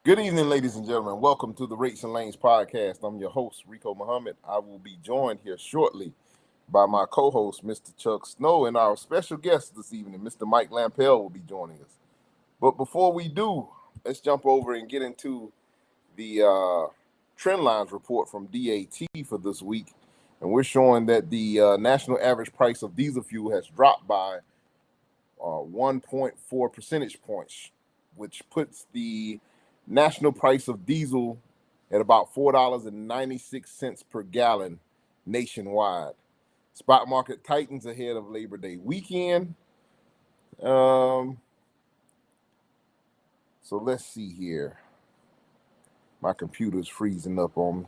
Good evening, ladies and gentlemen. Welcome to the Rates&Lanes Podcast. I'm your host, Rico Muhammad. I will be joined here shortly by my co-host, Mr. Chuck Snow, and our special guest this evening, Mr. Mike Lampel, will be joining us. But before we do, let's jump over and get into the trend lines report from DAT for this week. And we're showing that the national average price of diesel fuel has dropped by 1.4 percentage points, which puts the national price of diesel at about $4.96 per gallon nationwide. Spot market tightens ahead of Labor Day weekend. So let's see here. My computer's freezing up on me.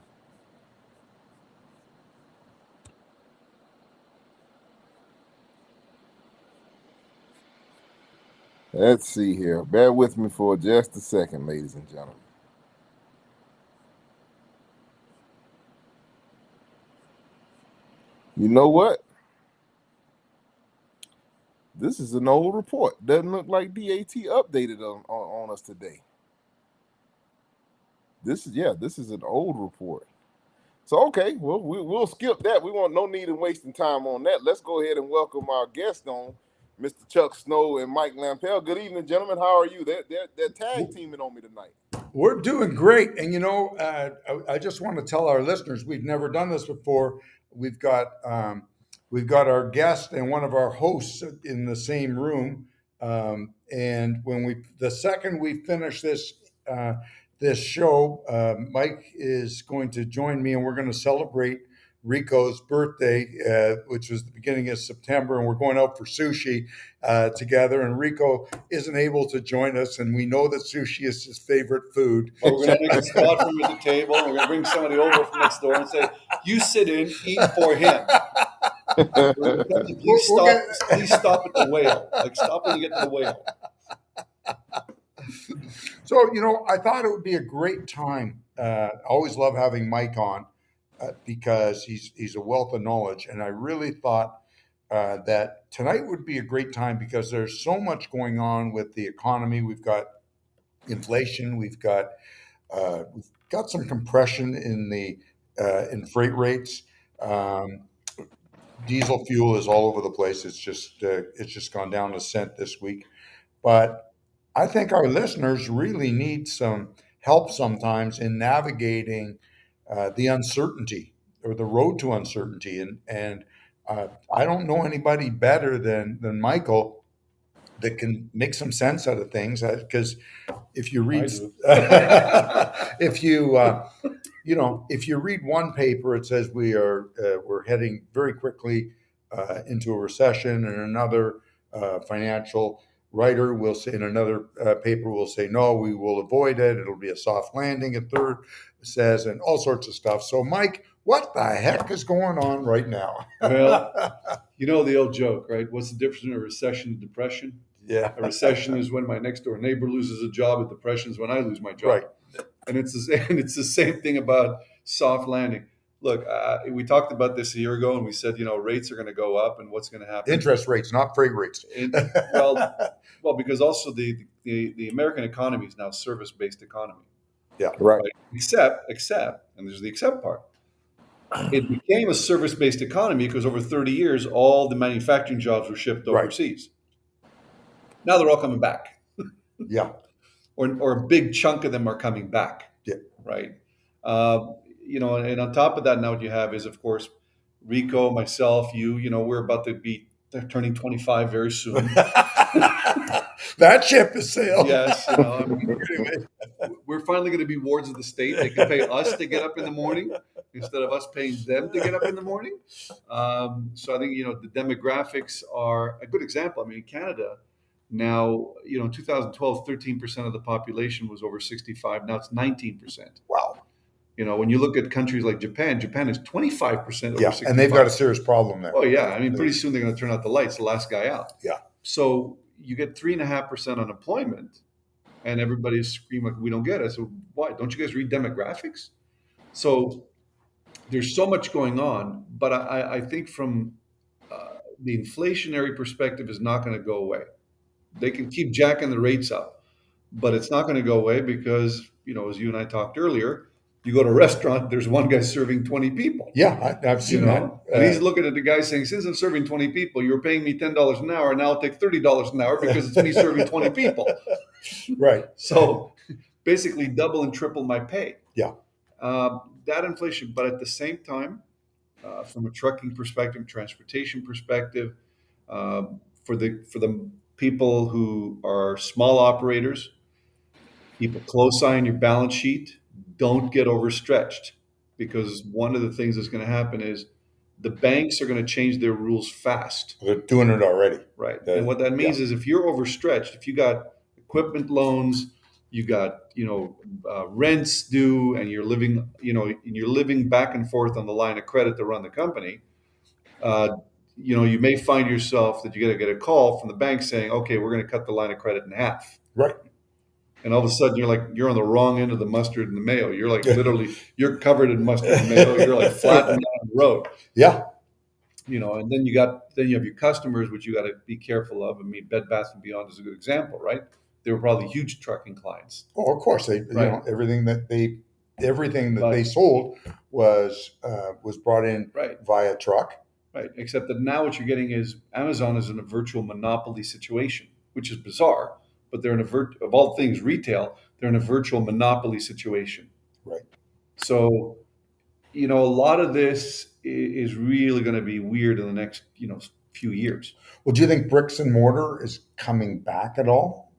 Let's see here. Bear with me for just a second, ladies and gentlemen. You know what? This is an old report. Doesn't look like DAT updated on us today. This is an old report. So okay, well we'll skip that. We want no need in wasting time on that. Let's go ahead and welcome our guest on, Mr. Chuck Snow and Mike Lampel. Good evening, gentlemen. How are you? They're tag teaming on me tonight. We're doing great. And, I just want to tell our listeners, we've never done this before. We've got our guest and one of our hosts in the same room. And the second we finish this show, Mike is going to join me and we're going to celebrate Rico's birthday, which was the beginning of September, and we're going out for sushi together. And Rico isn't able to join us, and we know that sushi is his favorite food. We're going to make a spot for him at the table. We're going to bring somebody over from next door and say, "You sit in, eat for him." Please stop at the whale. Stop when you get to the whale. So, I thought it would be a great time. I always love having Mike on. Because he's a wealth of knowledge. And I really thought that tonight would be a great time because there's so much going on with the economy. We've got inflation. We've got some compression in freight rates. Diesel fuel is all over the place. It's just gone down a cent this week. But I think our listeners really need some help sometimes in navigating the uncertainty or the road to uncertainty. And I don't know anybody better than Michael that can make some sense out of things. Because if you read, if you read one paper, it says we're heading very quickly into a recession, and another financial writer will say, in another paper will say, no, we will avoid it. It'll be a soft landing. A third says, and all sorts of stuff. So, Mike, what the heck is going on right now? Well, the old joke, right? What's the difference between a recession and depression? Yeah. A recession is when my next door neighbor loses a job. A depression is when I lose my job. Right. And it's the same thing about soft landing. Look, we talked about this a year ago, and we said, rates are going to go up, and what's going to happen? Interest rates, not freight rates. Well, because also the American economy is now service-based economy. Yeah, right. Except, and there's the except part. It became a service-based economy because over 30 years, all the manufacturing jobs were shipped overseas. Right. Now they're all coming back. Yeah. Or a big chunk of them are coming back. Yeah. Right. And on top of that, now what you have is, of course, Rico, myself, you, we're about to be turning 25 very soon. That ship has sailed. Yes. We're finally going to be wards of the state. They can pay us to get up in the morning instead of us paying them to get up in the morning. So I think, the demographics are a good example. I mean, in Canada, now, in 2012, 13% of the population was over 65. Now it's 19%. Wow. When you look at countries like Japan is 25% over 65. And they've got a serious problem there. Oh, yeah. I mean, pretty soon they're going to turn out the lights, the last guy out. Yeah. So you get 3.5% unemployment, and everybody's screaming, we don't get it. So why? Don't you guys read demographics? So there's so much going on, but I think from the inflationary perspective is not going to go away. They can keep jacking the rates up, but it's not going to go away because as you and I talked earlier, you go to a restaurant, there's one guy serving 20 people. Yeah, I've seen that. And he's looking at the guy saying, since I'm serving 20 people, you're paying me $10 an hour, and now I'll take $30 an hour because it's me serving 20 people. Right. So basically double and triple my pay. Yeah. That inflation, but at the same time, from a trucking perspective, transportation perspective, for the people who are small operators, keep a close eye on your balance sheet. Don't get overstretched, because one of the things that's going to happen is the banks are going to change their rules fast. They're doing it already. Right. And what that means is if you're overstretched, if you got equipment loans, you got, rents due, and you're living back and forth on the line of credit to run the company, you may find yourself that you got to get a call from the bank saying, okay, we're going to cut the line of credit in half. Right. And all of a sudden you're on the wrong end of the mustard and the mayo. You're like literally, you're covered in mustard and mayo. You're like flat on the road. Yeah. And then you have your customers, which you got to be careful of. I mean, Bed Bath & Beyond is a good example, right? They were probably huge trucking clients. Oh, of course. Everything that they sold was brought in via truck. Right. Except that now what you're getting is Amazon is in a virtual monopoly situation, which is bizarre. But they're in of all things retail, they're in a virtual monopoly situation. Right. So, a lot of this is really going to be weird in the next, few years. Well, do you think bricks and mortar is coming back at all?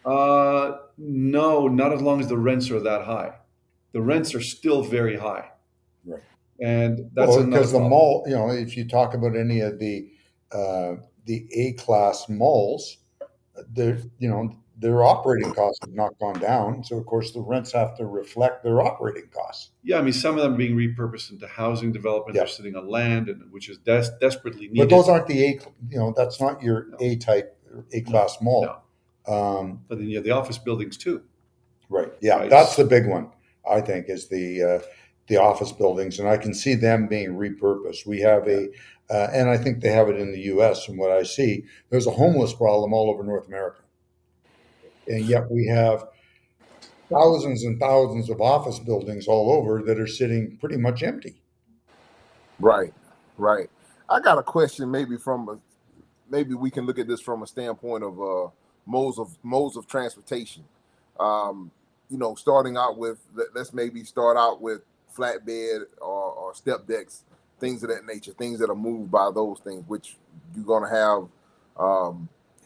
No, not as long as the rents are that high. The rents are still very high. Right. And that's because the mall, if you talk about any of the A-class malls, their operating costs have not gone down. So, of course, the rents have to reflect their operating costs. Yeah, I mean, some of them are being repurposed into housing development. Yeah. They're sitting on land, which is desperately needed. But those aren't that's not your A-type, A-class mall. No. But then you have the office buildings too. Right. Yeah, right. That's the big one, I think, is the office buildings. And I can see them being repurposed. We have and I think they have it in the U.S. from what I see. There's a homeless problem all over North America. And yet we have thousands and thousands of office buildings all over that are sitting pretty much empty. Right. I got a question. Maybe we can look at this from a standpoint of modes of transportation. Starting out with, let's maybe start out with flatbed or step decks, things of that nature, things that are moved by those things, which you're going to have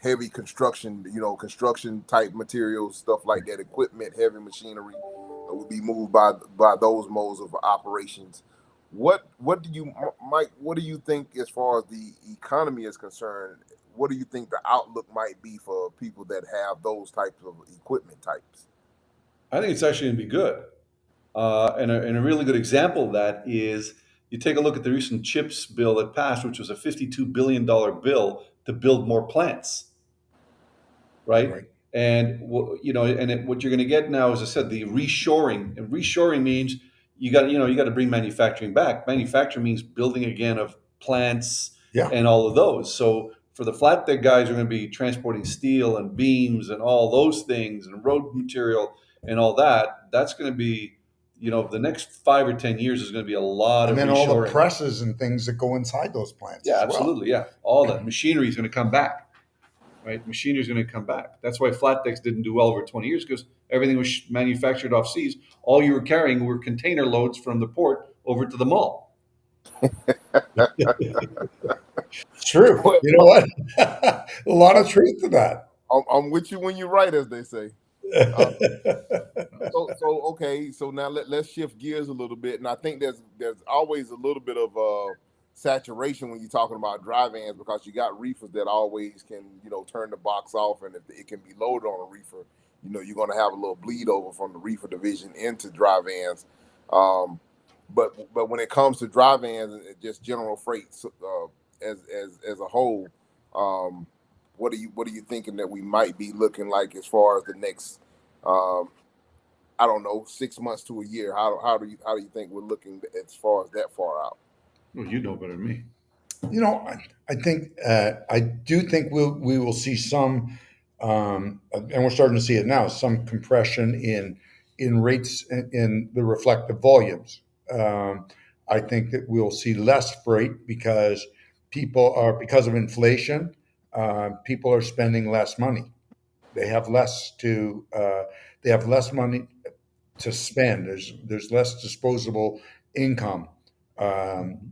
heavy construction, construction type materials, stuff like that, equipment, heavy machinery will be moved by those modes of operations. What do you, Mike, what do you think as far as the economy is concerned? What do you think the outlook might be for people that have those types of equipment types? I think it's actually going to be good. And a really good example of that is you take a look at the recent CHIPS bill that passed, which was a $52 billion bill to build more plants. Right. And what you're going to get now, as I said, the reshoring. And reshoring means you got to bring manufacturing back. Manufacturing means building again of plants and all of those. So for the flat deck guys, are going to be transporting steel and beams and all those things and road material and all that. That's going to be, the next 5 or 10 years is going to be a lot of reshoring. And then all the presses and things that go inside those plants. Yeah, absolutely. Yeah. All that machinery is going to come back. Right, machinery is going to come back. That's why flat decks didn't do well over 20 years, because everything was manufactured off seas. All you were carrying were container loads from the port over to the mall. True. You know what? A lot of truth to that. I'm with you when you're right, as they say. So now let's shift gears a little bit, and I think there's always a little bit of saturation when you're talking about dry vans, because you got reefers that always can turn the box off, and if it can be loaded on a reefer, you're going to have a little bleed over from the reefer division into dry vans. But when it comes to dry vans and just general freight as a whole, what are you thinking that we might be looking like as far as the next 6 months to a year? How do you think we're looking as far as that far out? Well, you know better than me. I think I do think we will see some, and we're starting to see it now, some compression in in rates in the reflective volumes. I think that we'll see less freight because because of inflation, people are spending less money. They have less to they have less money to spend. There's less disposable income. Um,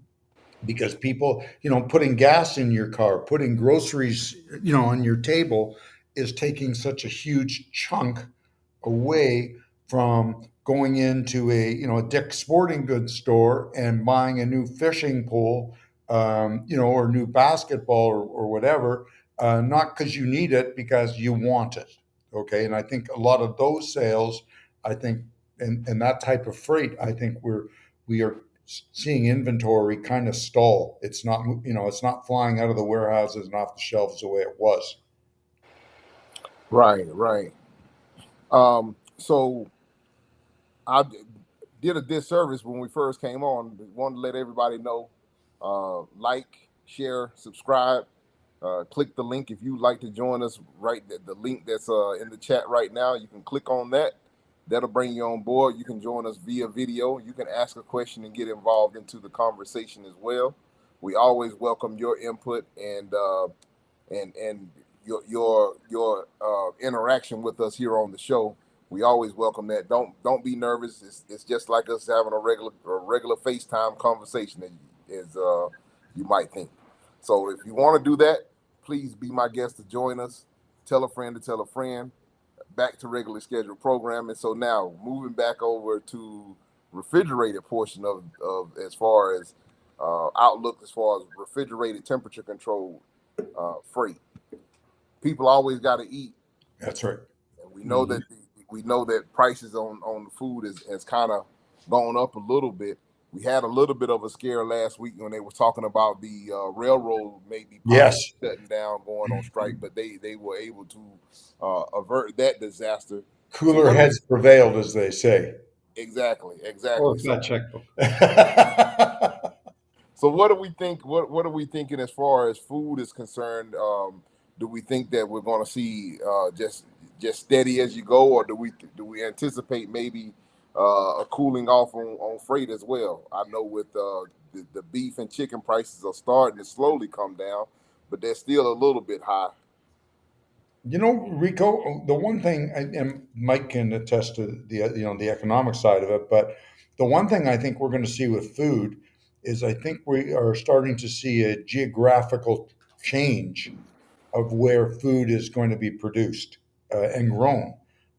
because people, putting gas in your car, putting groceries, on your table is taking such a huge chunk away from going into a Dick's Sporting Goods store and buying a new fishing pole, or new basketball or whatever, not because you need it, because you want it. Okay, and I think a lot of those sales, I think, and that type of freight, I think we are seeing inventory kind of stall. It's not flying out of the warehouses and off the shelves the way it was. Right. So I did a disservice when we first came on. Wanted to let everybody know, like, share, subscribe, click the link if you'd like to join us. Right, the link that's in the chat right now, you can click on that. That'll bring you on board. You can join us via video. You can ask a question and get involved into the conversation as well. We always welcome your input and your interaction with us here on the show. We always welcome that. Don't be nervous. It's just like us having a regular FaceTime conversation, as you might think. So if you want to do that, please be my guest to join us. Tell a friend to tell a friend. Back to regularly scheduled programming. So now moving back over to refrigerated portion of as far as outlook, as far as refrigerated temperature controlled freight. People always got to eat. That's right. And we know that prices on the food has kind of gone up a little bit. We had a little bit of a scare last week when they were talking about the railroad maybe shutting down, going on strike, but they were able to avert that disaster. Cooler heads prevailed, as they say. Exactly. Or a fat checkbook. So what do we think? What are we thinking as far as food is concerned? Do we think that we're going to see just steady as you go, or do we anticipate maybe a cooling off on freight as well? I know with the beef and chicken prices are starting to slowly come down, but they're still a little bit high. Rico, the one thing, and Mike can attest to the economic side of it, but the one thing I think we're going to see with food is I think we are starting to see a geographical change of where food is going to be produced and grown.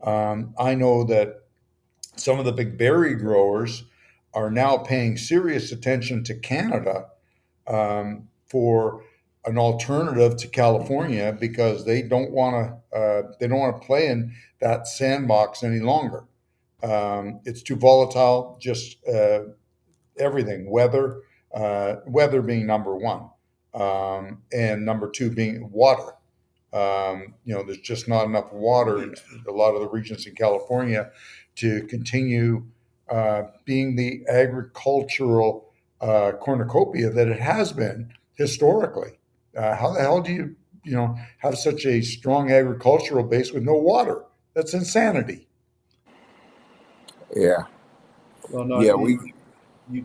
I know that some of the big berry growers are now paying serious attention to Canada for an alternative to California, because they don't want to play in that sandbox any longer. It's too volatile. Just everything, weather being number one, and number two being water. There's just not enough water in a lot of the regions in California to continue being the agricultural cornucopia that it has been historically. How the hell do you have such a strong agricultural base with no water? That's insanity. Yeah. Well, no, Yeah,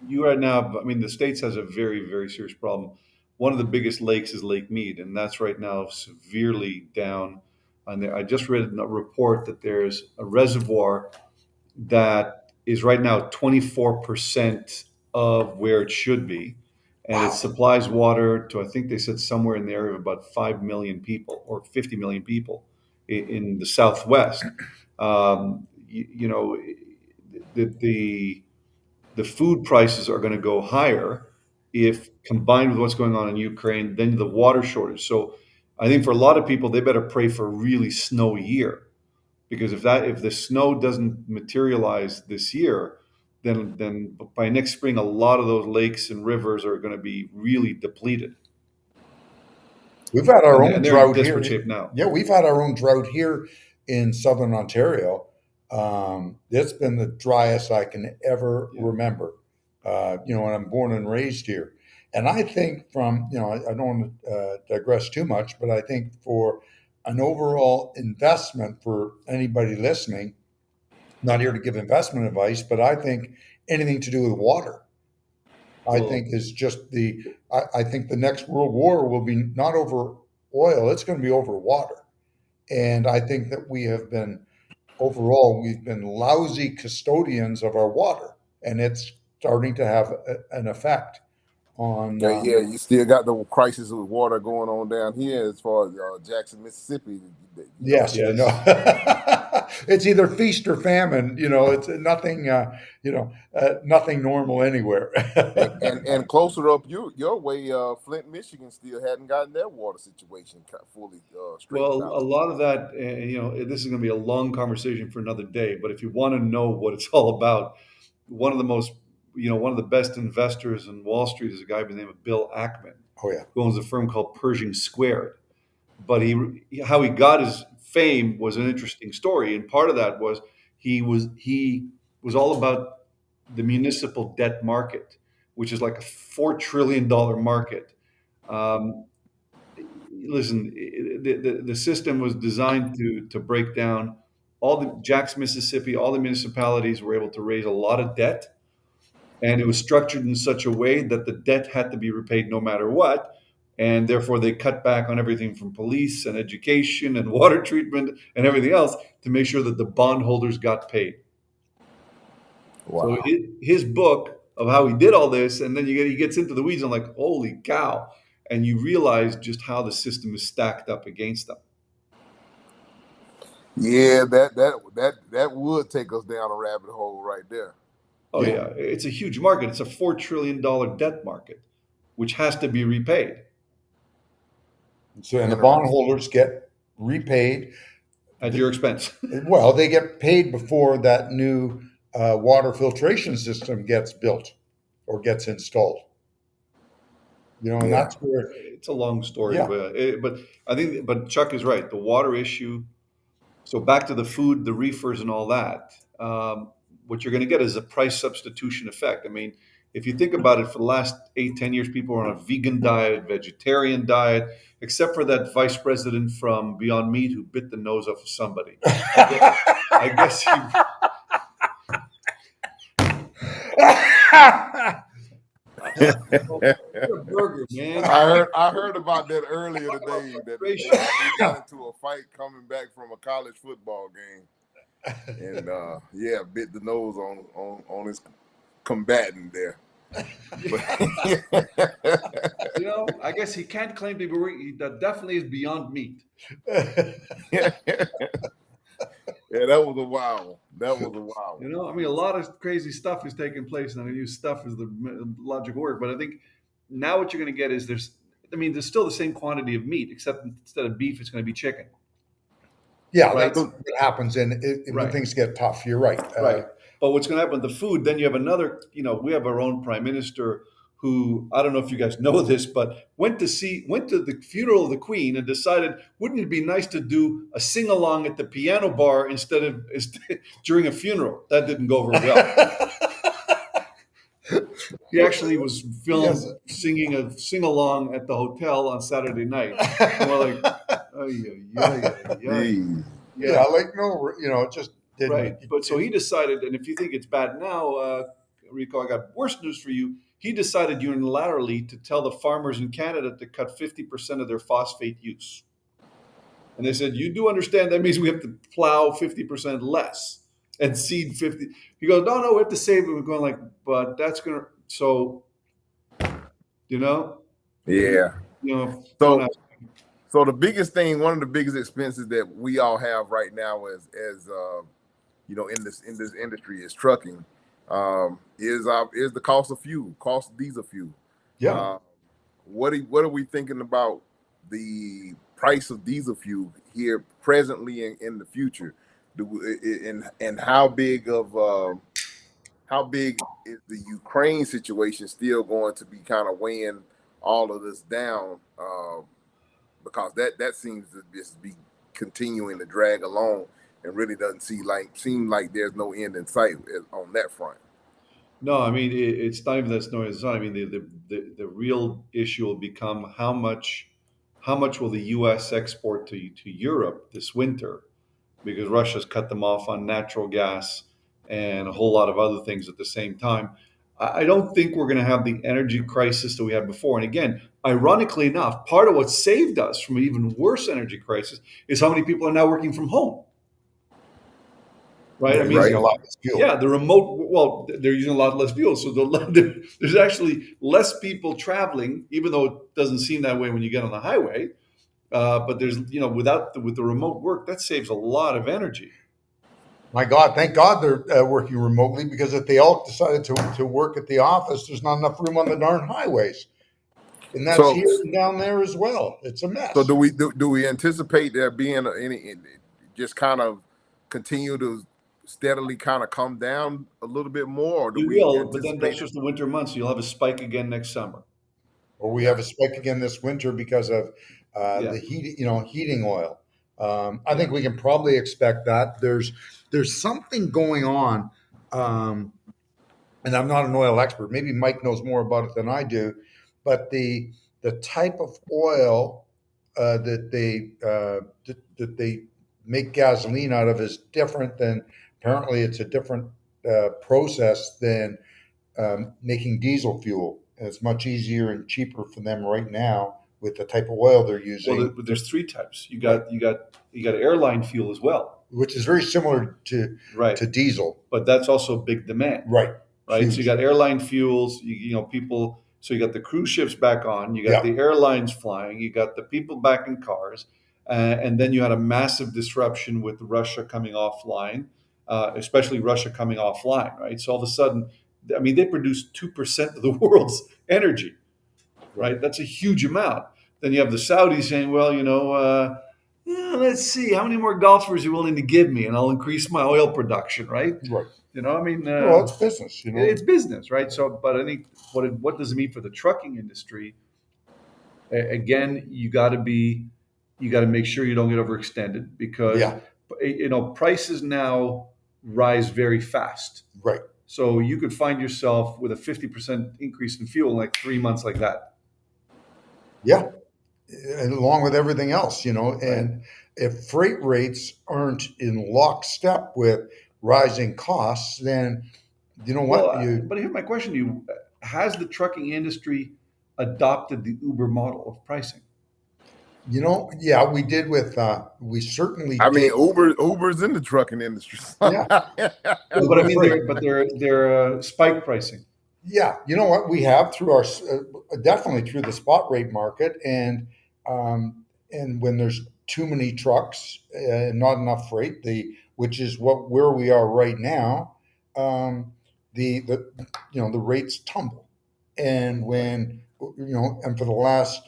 you right now, I mean, the States has a very, very serious problem. One of the biggest lakes is Lake Mead, and that's right now severely down. And I just read a report that there's a reservoir that is right now 24% of where it should be. And it supplies water to, I think they said, somewhere in the area of about 5 million people or 50 million people in the Southwest. The food prices are going to go higher if combined with what's going on in Ukraine, then the water shortage. So I think for a lot of people, they better pray for a really snowy year, because if the snow doesn't materialize this year, then by next spring, a lot of those lakes and rivers are going to be really depleted. We've had our own And they're drought in desperate here. shape now. Yeah, we've had our own drought here in southern Ontario. It's been the driest I can ever remember. And I'm born and raised here. And I think I don't want to digress too much, but I think for an overall investment for anybody listening, not here to give investment advice, but I think anything to do with water, I Well, think is just I think the next world war will be not over oil, it's going to be over water. And I think that we've been lousy custodians of our water, and it's starting to have an effect on, Yeah, you still got the crisis with water going on down here as far as Jackson, Mississippi. You know, yes, I know. yes. It's either feast or famine. It's nothing. Nothing normal anywhere. and closer up your way, Flint, Michigan still hadn't gotten their water situation fully Well, straightened a out. lot of that, this is going to be a long conversation for another day. But if you want to know what it's all about, one of the most, one of the best investors in Wall Street is a guy by the name of Bill Ackman, Oh yeah. who owns a firm called Pershing Squared. But how he got his fame was an interesting story, and part of that was he was all about the municipal debt market, which is like a $4 trillion market. Um, Listen, the system was designed to break down all the Jackson, Mississippi, all the municipalities were able to raise a lot of debt, and it was structured in such a way that the debt had to be repaid no matter what, and therefore they cut back on everything from police and education and water treatment and everything else to make sure that the bondholders got paid. So Wow. his book of how he did all this, and then he gets into the weeds. I'm like, holy cow! And you realize just how the system is stacked up against them. Yeah, that would take us down a rabbit hole right there. Oh yeah, it's a huge market. It's a $4 trillion debt market, which has to be repaid So, and the Interesting. bondholders get repaid. at your expense. Well, they get paid before that new water filtration system gets built or gets installed. And Yeah. that's where, It's a long story, yeah. but I think, but Chuck is right. The water issue. So back to the food, the reefers, and all that. What you're going to get is a price substitution effect. I mean, if you think about it, for the last 8, 10 years, people are on a vegan diet, vegetarian diet, except for that vice president from Beyond Meat who bit the nose off of somebody. I guess he. You're a burger, man. I heard about that earlier today. That he got into a fight coming back from a college football game, and yeah, bit the nose on his combatant there. I guess he can't claim to be. That definitely is Beyond Meat. Yeah, that was a wild one. That was a wild one. I mean, a lot of crazy stuff is taking place, and I'm going to use stuff as the logical word. But I think now what you're going to get is there's still the same quantity of meat, except instead of beef, it's going to be chicken. Yeah, Right. that's what happens when Right. things get tough. You're right. Right. But what's going to happen with the food? Then you have another. We have our own prime minister who, I don't know if you guys know this, but went to the funeral of the Queen and decided, wouldn't it be nice to do a sing along at the piano bar instead of during a funeral? That didn't go over well. He actually was filmed singing a sing along at the hotel on Saturday night. And we're like, oh yeah. Yeah, like no, it just didn't. Right. But so he decided, and if you think it's bad now, Rico, I got worse news for you. He decided unilaterally to tell the farmers in Canada to cut 50% of their phosphate use. And they said, you do understand that means we have to plow 50% less and seed 50. He goes, no, we have to save it. We're going like, but that's going to, so, Yeah. so So the biggest thing, one of the biggest expenses that we all have right now as in this industry is trucking. Is the cost of fuel, cost of diesel fuel. Yeah. What are we thinking about the price of diesel fuel here presently and in the future? And how big is the Ukraine situation still going to be kind of weighing all of this down? Because that seems to just be continuing to drag along and really doesn't seem like there's no end in sight on that front. No, I mean it's not even that's no it's not. I mean the real issue will become how much will the U.S. export to Europe this winter, because Russia's cut them off on natural gas. and a whole lot of other things at the same time. I don't think we're going to have the energy crisis that we had before. And again, ironically enough, part of what saved us from an even worse energy crisis is how many people are now working from home. Right? I They're mean, using a lot less fuel. yeah, the remote, well, they're using a lot less fuel. So there's actually less people traveling, even though it doesn't seem that way when you get on the highway. But there's, with the remote work, that saves a lot of energy. My God, thank God they're working remotely, because if they all decided to work at the office, there's not enough room on the darn highways. And that's So, here and down there as well. It's a mess. so do we anticipate there being any just kind of continue to steadily kind of come down a little bit more, or do You we will, but then that's anticipate? just the winter months. You'll have a spike again next summer. Or we have a spike again this winter because of Yeah. the heating oil. I think we can probably expect that. There's something going on, and I'm not an oil expert. Maybe Mike knows more about it than I do, but the type of oil that they make gasoline out of is different than, apparently it's a different process than making diesel fuel. And it's much easier and cheaper for them right now with the type of oil they're using. Well, there's three types. You got airline fuel as well, which is very similar to right? diesel, but that's also big demand, right? Right. Huge. So you got airline fuels. People. So you got the cruise ships back on. You got the airlines flying. You got the people back in cars, and then you had a massive disruption with Russia coming offline, especially Russia coming offline. Right. So all of a sudden, I mean, they produce 2% of the world's energy. Right. That's a huge amount. Then you have the Saudis saying, well, let's see, how many more golfers are you willing to give me, and I'll increase my oil production, right? Right. I mean, well, it's business. It's business, right? So, but I think what does it mean for the trucking industry? Again, you got to make sure you don't get overextended, because prices now rise very fast. Right. So you could find yourself with a 50% increase in fuel in like 3 months like that. Yeah. And along with everything else, and if freight rates aren't in lockstep with rising costs, then what? But here's my question to you: has the trucking industry adopted the Uber model of pricing? Yeah, we did we certainly I mean, did. Uber's in the trucking industry. Yeah. But I mean, they're spike pricing. Yeah, you know what, we have through our definitely through the spot rate market, and when there's too many trucks and not enough freight, which is where we are right now, the rates tumble, and when and for the last,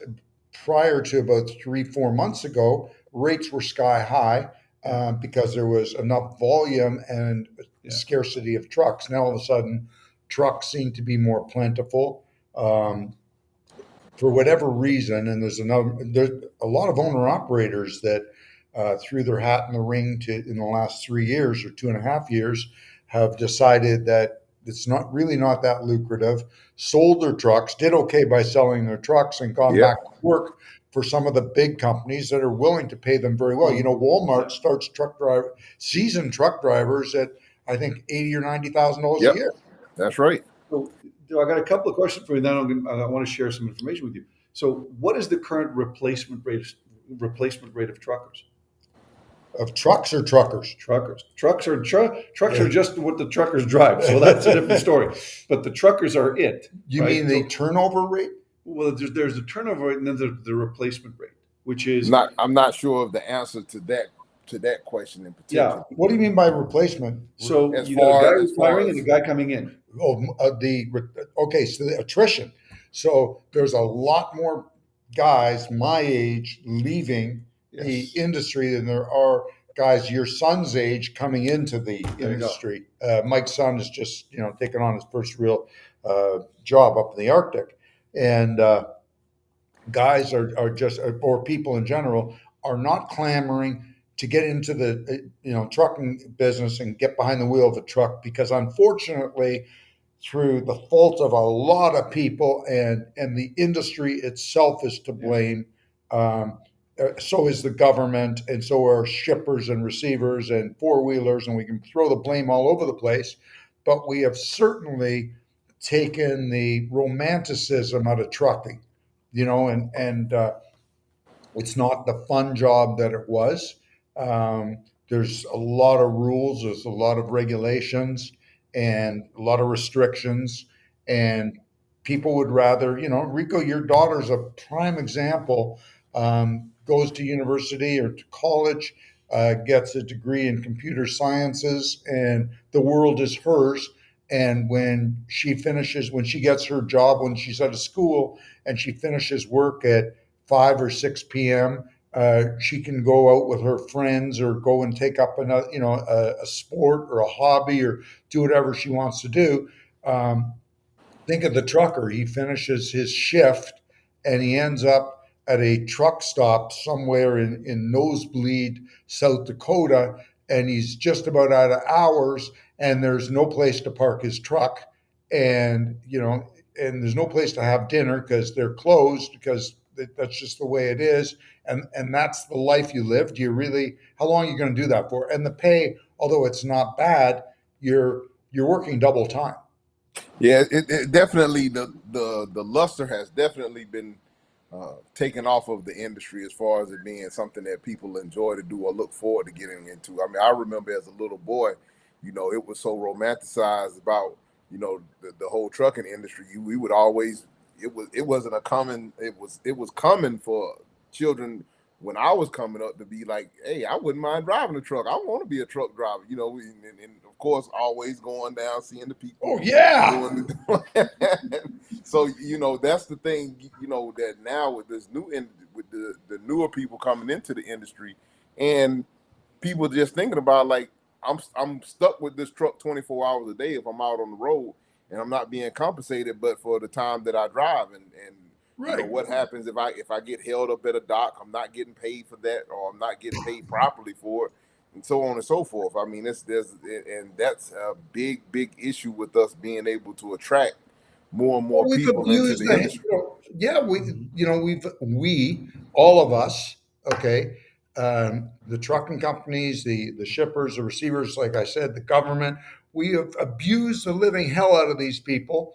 prior to about 3-4 months ago, rates were sky high because there was enough volume and scarcity of trucks. Now all of a sudden, trucks seem to be more plentiful for whatever reason, and there's a lot of owner operators that threw their hat in the ring in the last 3 years or 2.5 years, have decided that it's not that lucrative, sold their trucks, did okay by selling their trucks, and gone back to work for some of the big companies that are willing to pay them very well. Walmart starts seasoned truck drivers at, I think, $80,000 or $90,000 a year. That's right. So I got a couple of questions for you. Then I want to share some information with you. So, what is the current replacement rate of truckers? Of trucks or truckers? Truckers. Trucks are just what the truckers drive. So that's a different story. But the truckers are it. You mean the turnover rate? Well, there's the turnover rate, and then there's the replacement rate, which is I'm not sure of the answer to that question in particular. Yeah. What do you mean by replacement? So you got a guy retiring and a guy coming in. So the attrition. So there's a lot more guys my age leaving the industry than there are guys your son's age coming into the industry. Mike's son is just taking on his first real job up in the Arctic, and guys are just, or people in general, are not clamoring to get into the trucking business and get behind the wheel of a truck, because unfortunately, through the fault of a lot of people, and the industry itself is to blame, so is the government, and so are shippers and receivers and four-wheelers, and we can throw the blame all over the place. But we have certainly taken the romanticism out of trucking, and it's not the fun job that it was. There's a lot of rules, there's a lot of regulations, and a lot of restrictions. And people would rather, Rico, your daughter's a prime example. Goes to university or to college, gets a degree in computer sciences, and the world is hers. And when she gets her job, when she's out of school and she finishes work at 5 or 6 p.m. She can go out with her friends or go and take up a sport or a hobby or do whatever she wants to do. Think of the trucker. He finishes his shift and he ends up at a truck stop somewhere in Nosebleed, South Dakota, and he's just about out of hours, and there's no place to park his truck, and and there's no place to have dinner because they're closed, because that's just the way it is, and that's the life you live. Do you really? How long are you going to do that for? And the pay, although it's not bad, you're working double time. Yeah, it definitely the luster has definitely been taken off of the industry as far as it being something that people enjoy to do or look forward to getting into. I mean, I remember as a little boy, it was so romanticized about the whole trucking industry. We would always it wasn't a common it was common for children when I was coming up to be like, hey, I wouldn't mind driving a truck. I want to be a truck driver, and of course, always going down, seeing the people Oh yeah. doing the. So that's the thing. That now with this with the newer people coming into the industry, and people just thinking about like I'm stuck with this truck 24 hours a day if I'm out on the road and I'm not being compensated, but for the time that I drive and Right. what happens if I get held up at a dock, I'm not getting paid for that, or I'm not getting paid properly for it, and so on and so forth. I mean, and that's a big issue with us being able to attract more and Well, more we've people into abused the industry. yeah, we all of us, okay, the trucking companies, the shippers, the receivers, like I said, the government, we have abused the living hell out of these people,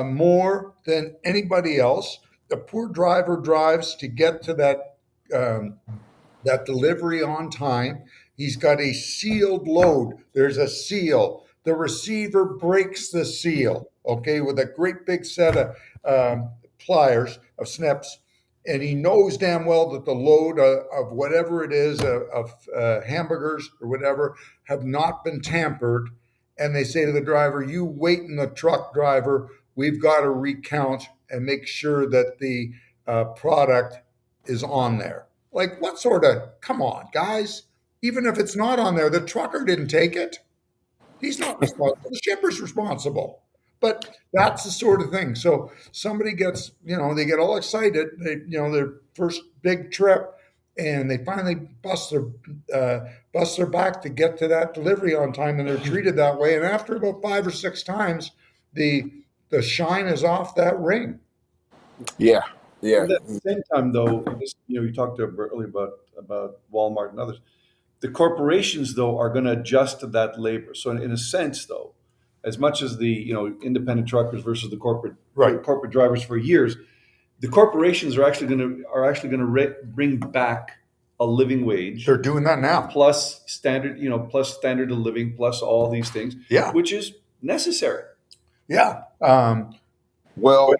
more than anybody else. The poor driver drives to get to um, that delivery on time. He's got a sealed load. There's a seal. The receiver breaks the seal, okay, with a great big set of pliers, of snips, and he knows damn well that the load of whatever it is, of hamburgers or whatever, have not been tampered. And they say to the driver, "You wait in the truck, driver. We've got to recount and make sure that the product is on there." Like, what sort of, come on, guys. Even if it's not on there, the trucker didn't take it. He's not responsible. The shipper's responsible. But that's the sort of thing. So somebody gets, they get all excited. Their first big trip, and they finally bust their back to get to that delivery on time, and they're treated that way. And after about 5 or 6 times, the the shine is off that ring. Yeah, yeah, But at the same time, though, you talked earlier about Walmart and others. The corporations, though, are going to adjust to that labor. So, in a sense, though, as much as the independent truckers versus the Right. corporate drivers for years, the corporations are actually going to bring back a living wage They're doing that now. plus standard of living plus all these things, Yeah. which is necessary. Yeah. Well,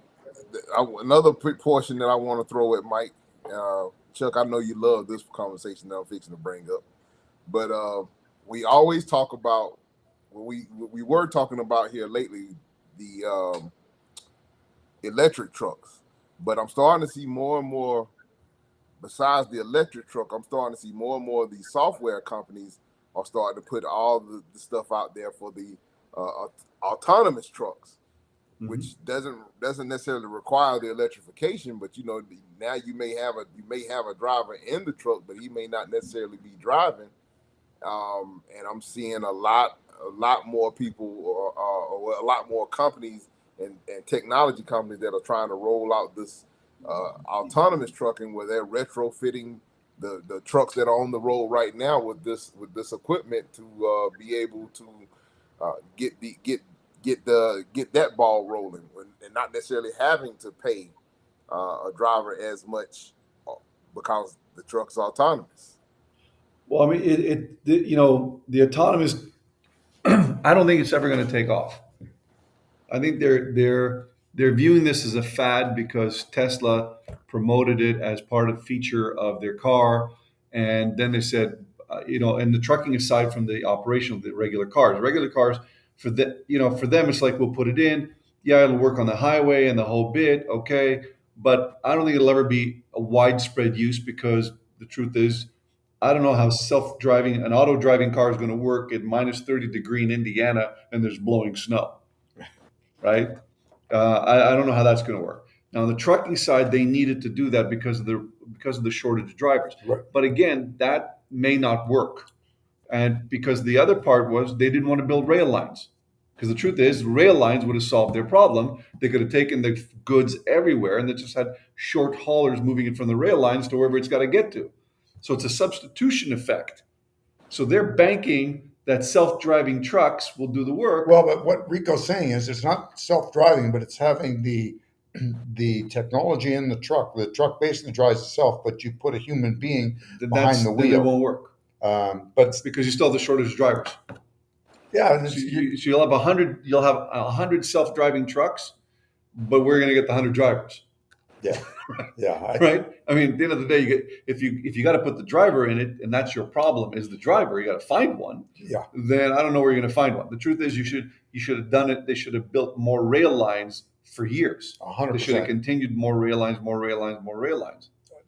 another portion that I want to throw at Mike, Chuck. I know you love this conversation that I'm fixing to bring up, but we always talk about we were talking about here lately the electric trucks, but I'm starting to see more and more. Besides the electric truck, I'm starting to see more and more of these software companies are starting to put all the stuff out there for the autonomous trucks, which doesn't necessarily require the electrification, but now you may have a driver in the truck, but he may not necessarily be driving. And I'm seeing a lot more people or a lot more companies and technology companies that are trying to roll out this autonomous trucking where they're retrofitting the trucks that are on the road right now with this equipment to be able to get that ball rolling and not necessarily having to pay a driver as much because the truck's autonomous. Well, I mean, the autonomous. I don't think it's ever going to take off. I think they're viewing this as a fad because Tesla promoted it as part of feature of their car, and then they said, and the trucking aside from the operation of the regular cars for them it's like we'll put it in, yeah, it'll work on the highway and the whole bit, okay, but I don't think it'll ever be a widespread use because the truth is, I don't know how an auto driving car is going to work at minus 30 degree in Indiana and there's blowing snow, right? I don't know how that's going to work. Now, on the trucking side, they needed to do that because of the shortage of drivers. Right. But again, that may not work, and because the other part was they didn't want to build rail lines. Because the truth is, rail lines would have solved their problem. They could have taken the goods everywhere, and they just had short haulers moving it from the rail lines to wherever it's got to get to. So it's a substitution effect. So they're banking that self-driving trucks will do the work. Well, but what Rico's saying is it's not self-driving, but it's having the technology in the truck. The truck basically drives itself, but you put a human being behind the then it wheel. won't work. But Because you still have the shortage of drivers. yeah, So you'll have 100. You'll have 100 self-driving trucks, but we're going to get the 100 drivers. yeah, yeah. Right? I mean, at the end of the day, if you got to put the driver in it, and that's your problem is the driver. You got to find one. Yeah. Then I don't know where you're going to find one. The truth is, you should have done it. They should have built more rail lines for years. 100%. They should have continued more rail lines.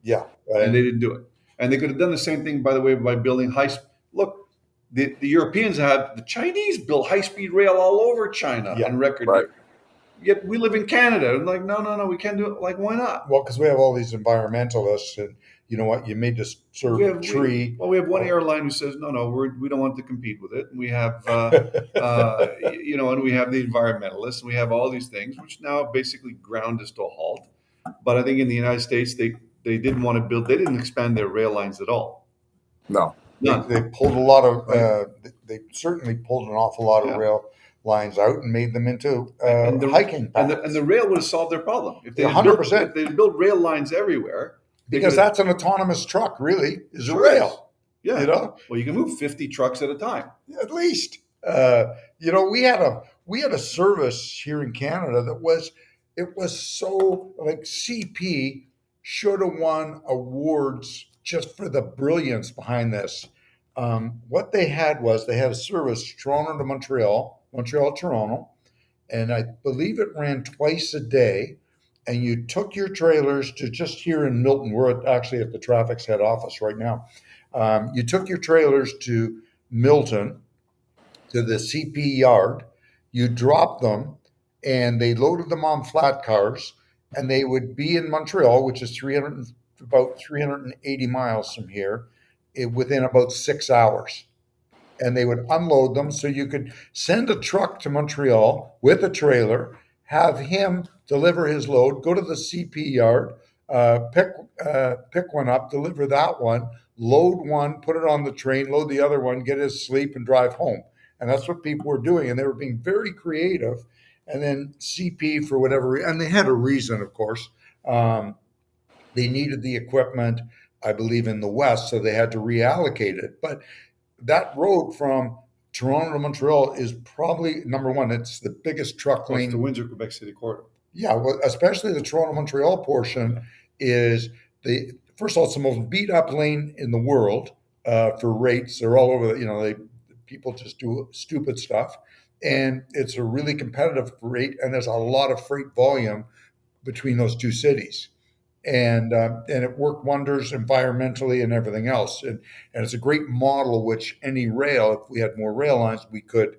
Yeah, And they didn't do it. And they could have done the same thing, by the way, by building Look, the Europeans the Chinese built high-speed rail all over China in record. Right. Yet we live in Canada. And like, no, we can't do it. Like, why not? Well, because we have all these environmentalists, and you know what? You may disturb a tree. We have one airline who says, no, we don't want to compete with it. And we have, and we have the environmentalists, and we have all these things, which now basically ground us to a halt. But I think in the United States, they didn't want to they didn't expand their rail lines at all. No. They pulled a lot of. They certainly pulled an awful lot of rail lines out and made them into hiking paths. And the rail would have solved their problem if they 100%. If they built rail lines everywhere. Because that's an autonomous truck, really, is a rail. Yeah. You know? Well, you can move 50 trucks at a time. At least. We had a service here in Canada that was so like CP should have won awards just for the brilliance behind this. What they had a service Toronto to Montreal, Montreal to Toronto, and I believe it ran twice a day. And you took your trailers to just here in Milton. We're actually at the traffic's head office right now. You took your trailers to Milton, to the CP yard. You dropped them, and they loaded them on flat cars, and they would be in Montreal, which is about 380 miles from here, within about 6 hours. And they would unload them, so you could send a truck to Montreal with a trailer, have him deliver his load, go to the CP yard, pick one up, deliver that one, load one, put it on the train, load the other one, get his sleep, and drive home. And that's what people were doing. And they were being very creative. And then CP, for whatever reason, and they had a reason, of course, they needed the equipment, I believe, in the West, so they had to reallocate it. But that road from Toronto to Montreal is probably, number one, it's the biggest truck lane. It's the Windsor-Quebec City corridor. Yeah, well, especially the Toronto-Montreal portion is first of all, it's the most beat up lane in the world for rates. They're all over, people just do stupid stuff. And it's a really competitive rate, and there's a lot of freight volume between those two cities. And it worked wonders environmentally and everything else. And it's a great model, which any rail, if we had more rail lines, we could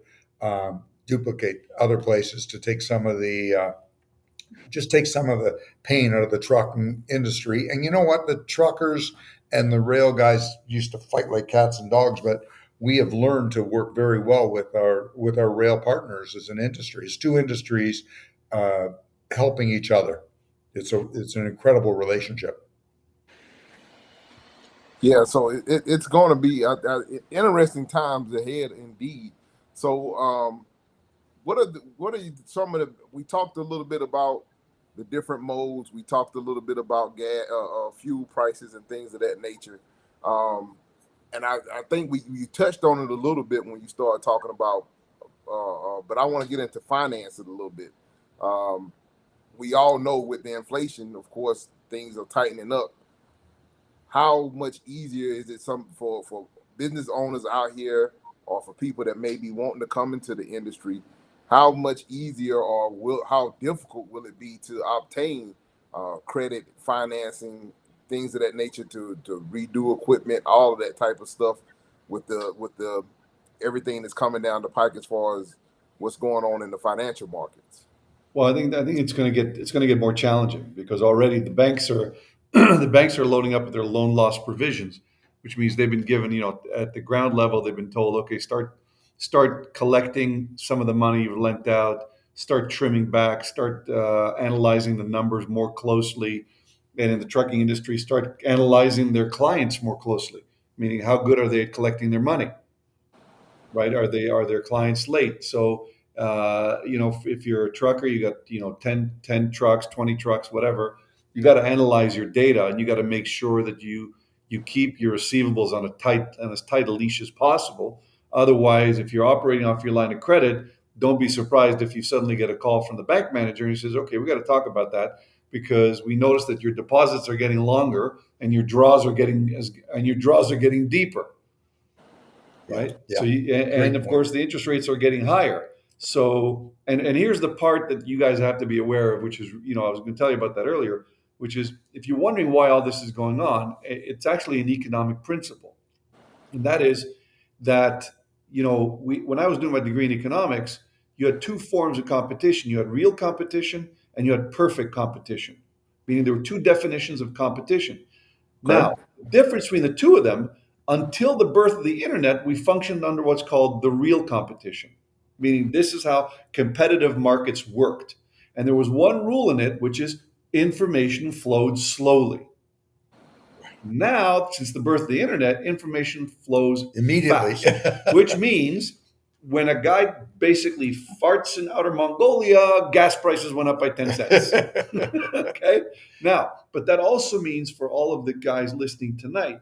duplicate other places to take some of the pain out of the trucking industry. And you know what? The truckers and the rail guys used to fight like cats and dogs, but we have learned to work very well with our rail partners as an industry. It's two industries helping each other. It's an incredible relationship. Yeah, so it's going to be interesting times ahead indeed. So, some of the? We talked a little bit about the different modes. We talked a little bit about gas, fuel prices, and things of that nature. Um, and I think you touched on it a little bit when you started talking about. But I want to get into finance it a little bit. Um, we all know with the inflation, of course, things are tightening up. How much easier is it for business owners out here, or for people that may be wanting to come into the industry? How much easier, or how difficult will it be to obtain credit, financing, things of that nature, to redo equipment, all of that type of stuff, with the everything that's coming down the pike as far as what's going on in the financial markets? Well, I think it's going to get more challenging because already the banks are the banks are loading up with their loan loss provisions, which means they've been given, at the ground level, they've been told, okay, start collecting some of the money you've lent out, start trimming back, start analyzing the numbers more closely, and in the trucking industry, start analyzing their clients more closely, meaning how good are they at collecting their money, right? Are their clients late? So if you're a trucker, you got 10 trucks, 20 trucks, whatever. You got to analyze your data, and you got to make sure that you keep your receivables on as tight a leash as possible. Otherwise, if you're operating off your line of credit, don't be surprised if you suddenly get a call from the bank manager and he says, "Okay, we got to talk about that because we noticed that your deposits are getting longer and your draws are getting deeper." Right? Yeah. And of point. course, the interest rates are getting higher. So, and here's the part that you guys have to be aware of, which is, I was going to tell you about that earlier, which is if you're wondering why all this is going on, it's actually an economic principle. And that is that, when I was doing my degree in economics, you had two forms of competition. You had real competition and you had perfect competition, meaning there were two definitions of competition. Okay. Now, the difference between the two of them, until the birth of the internet, we functioned under what's called the real competition, meaning this is how competitive markets worked. And there was one rule in it, which is information flowed slowly. Now, since the birth of the internet, information flows Immediately. fast, which means when a guy basically farts in outer Mongolia, gas prices went up by 10 cents. Okay? Now, but that also means for all of the guys listening tonight,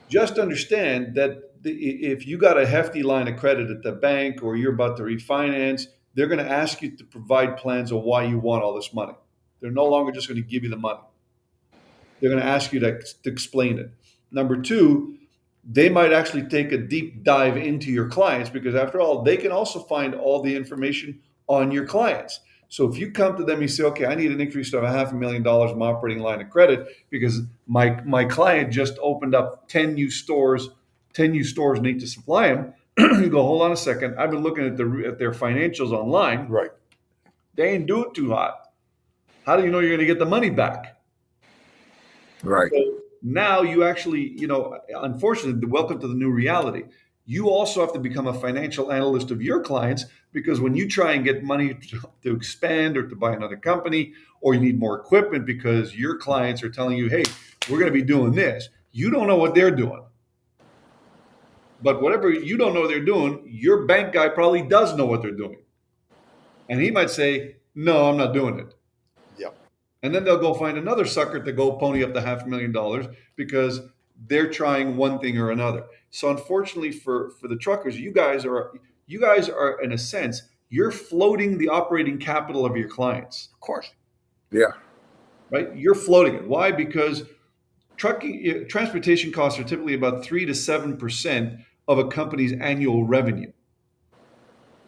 just understand that if you got a hefty line of credit at the bank or you're about to refinance, they're going to ask you to provide plans of why you want all this money. They're no longer just going to give you the money. They're going to ask you to explain it. Number two, they might actually take a deep dive into your clients because, after all, they can also find all the information on your clients. So if you come to them, you say, "Okay, I need an increase of $500,000 in my operating line of credit because my client just opened up 10 new stores. 10 new stores need to supply them." You go, "Hold on a second. I've been looking at their financials online. Right. They ain't doing too hot. How do you know you're going to get the money back?" Right. So now you actually, unfortunately, welcome to the new reality. You also have to become a financial analyst of your clients because when you try and get money to expand or to buy another company, or you need more equipment because your clients are telling you, "Hey, we're going to be doing this," you don't know what they're doing. But whatever you don't know they're doing, your bank guy probably does know what they're doing. And he might say, "No, I'm not doing it." Yep. And then they'll go find another sucker to go pony up the $500,000 because they're trying one thing or another. So unfortunately for the truckers, you guys are in a sense, you're floating the operating capital of your clients, Of course. Yeah. right? You're floating it. Why? Because transportation costs are typically about 3 to 7% of a company's annual revenue.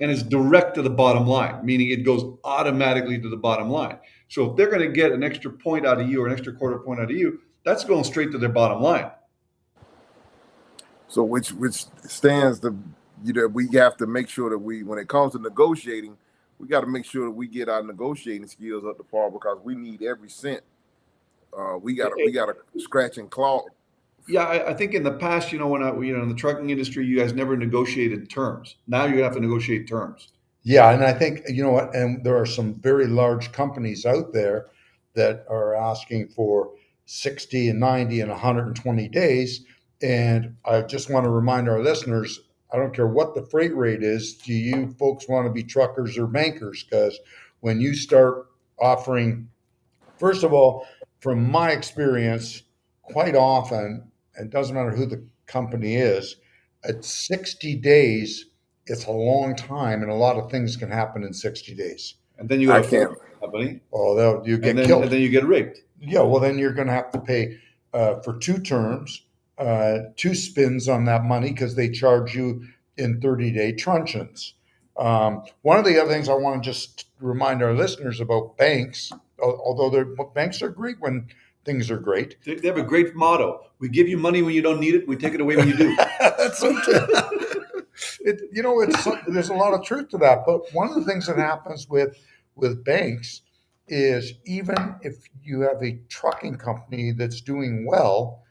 And it's direct to the bottom line, meaning it goes automatically to the bottom line. So if they're going to get an extra point out of you or an extra quarter point out of you, that's going straight to their bottom line. So which stands to we have to make sure that when it comes to negotiating, we got to make sure that we get our negotiating skills up to par because we need every cent. We got to scratch and claw. Yeah, I think in the past, in the trucking industry, you guys never negotiated terms. Now you have to negotiate terms. Yeah, and I think and there are some very large companies out there that are asking for 60 and 90 and 120 days. And I just want to remind our listeners, I don't care what the freight rate is, do you folks want to be truckers or bankers? Because when you start offering, first of all, from my experience, quite often, it doesn't matter who the company is, at 60 days, it's a long time, and a lot of things can happen in 60 days. And then you I go to a can't. freight company, Oh, you get and then killed. and then you get raped. Yeah, well, then you're going to have to pay for 2 terms, 2 spins on that money because they charge you in 30-day truncheons. One of the other things I want to just remind our listeners about banks, although banks are great when things are great. They have a great motto: "We give you money when you don't need it. We take it away when you do." That's so true. There's a lot of truth to that. But one of the things that happens with banks is, even if you have a trucking company that's doing well,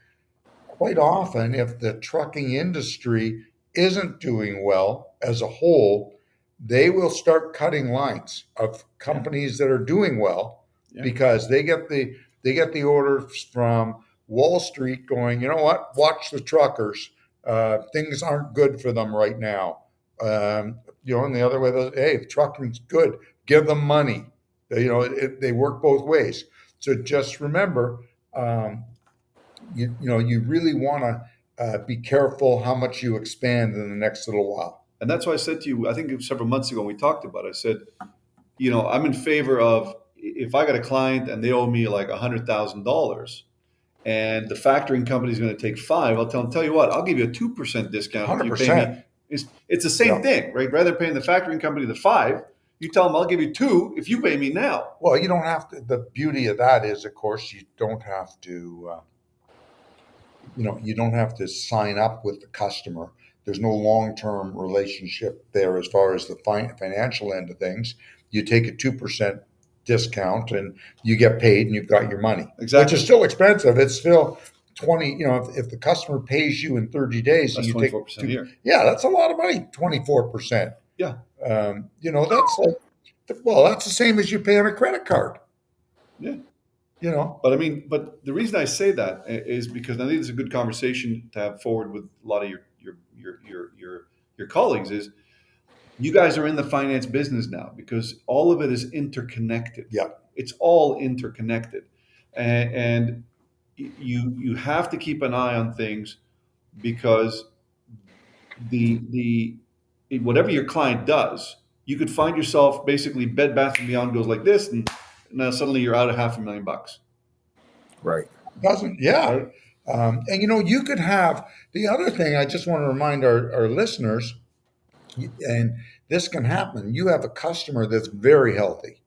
quite often, if the trucking industry isn't doing well as a whole, they will start cutting lines of companies that are doing well because they get the orders from Wall Street going, you know what, watch the truckers. Things aren't good for them right now. And the other way, hey, trucking's good. Give them money. They work both ways. So just remember, you really want to be careful how much you expand in the next little while. And that's why I said to you, I think several months ago when we talked about it, I said, I'm in favor of, if I got a client and they owe me like $100,000 and the factoring company is going to take 5, I'll tell you what, I'll give you a 2% discount if you pay me. It's the same thing, right? Rather than paying the factoring company the 5, you tell them I'll give you 2 if you pay me now. Well, you don't have to. The beauty of that is, of course, you don't have to. You don't have to sign up with the customer. There's no long-term relationship there as far as the financial end of things. You take a 2% discount and you get paid and you've got your money. Exactly. Which is still expensive. It's still 20, if the customer pays you in 30 days, that's and you 24% take a year. Yeah, that's a lot of money, 24%. Yeah. That's like, well, that's the same as you pay on a credit card. Yeah. But the reason I say that is because I think it's a good conversation to have forward with a lot of your colleagues. Is you guys are in the finance business now because all of it is interconnected. Yeah, it's all interconnected, and you have to keep an eye on things because the whatever your client does, you could find yourself basically Bed Bath & Beyond goes like this, and now suddenly you're out of $500,000. Right. Doesn't, yeah. Right? And you could have the other thing. I just want to remind our listeners, and this can happen. You have a customer that's very healthy,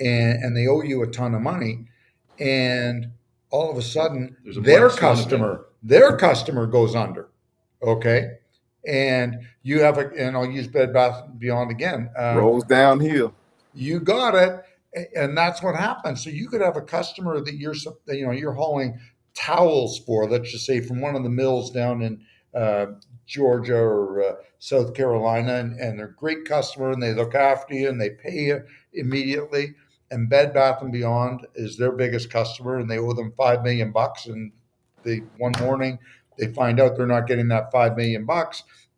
and they owe you a ton of money, and all of a sudden their customer goes under. Okay. And you have and I'll use Bed Bath & Beyond again. Rolls downhill. You got it. And that's what happens. So you could have a customer that you're hauling towels for, let's just say from one of the mills down in Georgia or South Carolina, and they're a great customer and they look after you and they pay you immediately. And Bed Bath & Beyond is their biggest customer and they owe them $5 million. And one morning they find out they're not getting that $5 million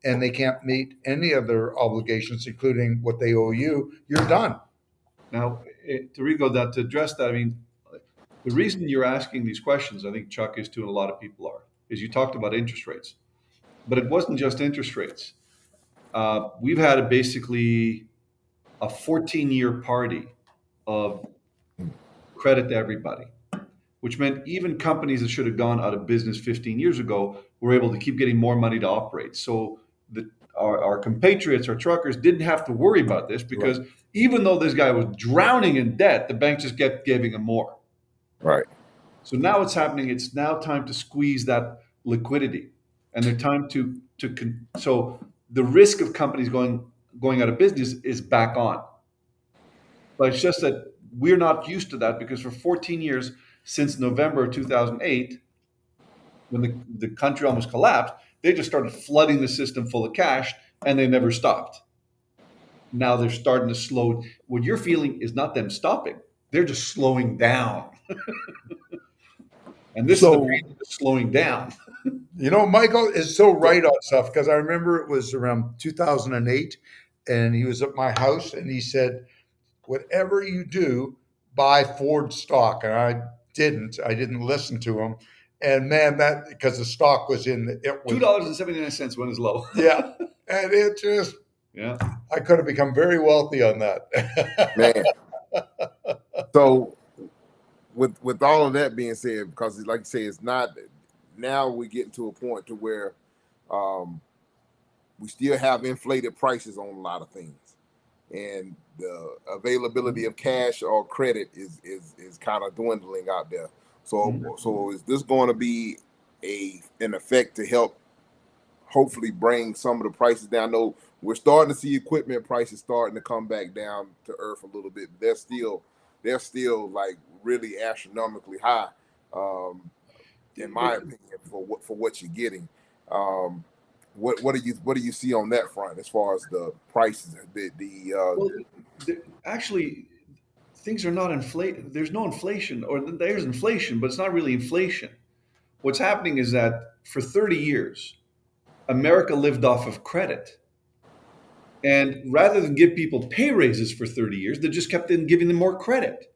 and they can't meet any of their obligations, including what they owe you. You're done. Now, to address that, I mean, the reason you're asking these questions, I think Chuck is too, and a lot of people are, is you talked about interest rates. But it wasn't just interest rates. We've had basically a 14-year party of credit to everybody, which meant even companies that should have gone out of business 15 years ago were able to keep getting more money to operate. So our compatriots, our truckers, didn't have to worry about this because even though this guy was drowning in debt, the bank just kept giving him more. Right. So now it's happening. It's now time to squeeze that liquidity, and they're time so the risk of companies going out of business is back on. But it's just that we're not used to that because for 14 years, since November of 2008, when the country almost collapsed, they just started flooding the system full of cash, and they never stopped. Now they're starting to slow. What you're feeling is not them stopping. They're just slowing down. And this is the So period that's slowing down. Michael is so right on stuff because I remember it was around 2008 and he was at my house and he said, whatever you do, buy Ford stock. And I didn't listen to him. And man, that because the stock was it was, $2.79 when it's low. yeah. And it just, Yeah. I could have become very wealthy on that. man, so with all of that being said, because like you say, it's not now we're getting to a point to where we still have inflated prices on a lot of things, and the availability of cash or credit is kind of dwindling out there. So is this going to be an effect to help hopefully bring some of the prices down? I know we're starting to see equipment prices starting to come back down to earth a little bit, but they're still like really astronomically high, in my opinion, for what you're getting. What do you see on that front as far as the prices? Well, actually, things are not inflated. There's no inflation, or there's inflation, but it's not really inflation. What's happening is that for 30 years, America lived off of credit. And rather than give people pay raises for 30 years, they just kept on giving them more credit.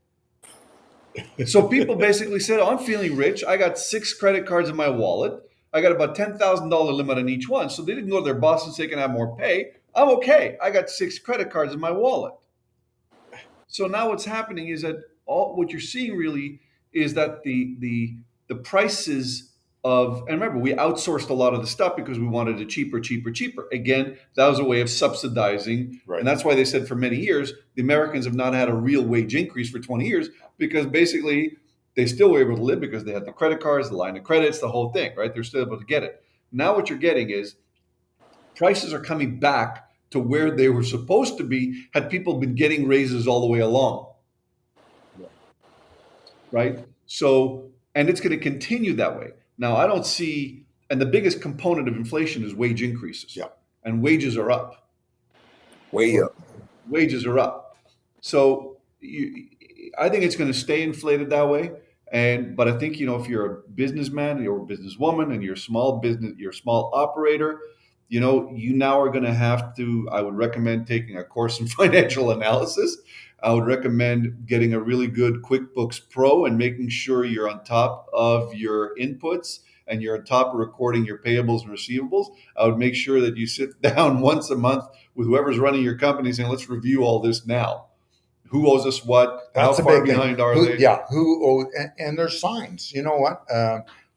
So people basically said, oh, I'm feeling rich. I got 6 credit cards in my wallet. I got about $10,000 limit on each one. So they didn't go to their boss and say, they can have more pay. I'm okay. I got 6 credit cards in my wallet. So now what's happening is that what you're seeing really is that the prices of, and remember, we outsourced a lot of the stuff because we wanted it cheaper. Again, that was a way of subsidizing. Right. And that's why they said for many years, the Americans have not had a real wage increase for 20 years because basically they still were able to live because they had the credit cards, the line of credits, the whole thing, right? They're still able to get it. Now what you're getting is prices are coming back to where they were supposed to be had people been getting raises all the way along. Right? So, and it's going to continue that way. Now, I don't see, and the biggest component of inflation is wage increases. Yeah. And wages are up. Way up. Wages are up. So I think it's going to stay inflated that way. But I think, if you're a businessman, you're a businesswoman, and you're a small business, you're a small operator, you now are going to have to, I would recommend taking a course in financial analysis. I would recommend getting a really good QuickBooks Pro and making sure you're on top of your inputs and you're on top of recording your payables and receivables. I would make sure that you sit down once a month with whoever's running your company saying, let's review all this now. Who owes us what? That's how far behind are they? Yeah, who owes, and there's signs. You know what?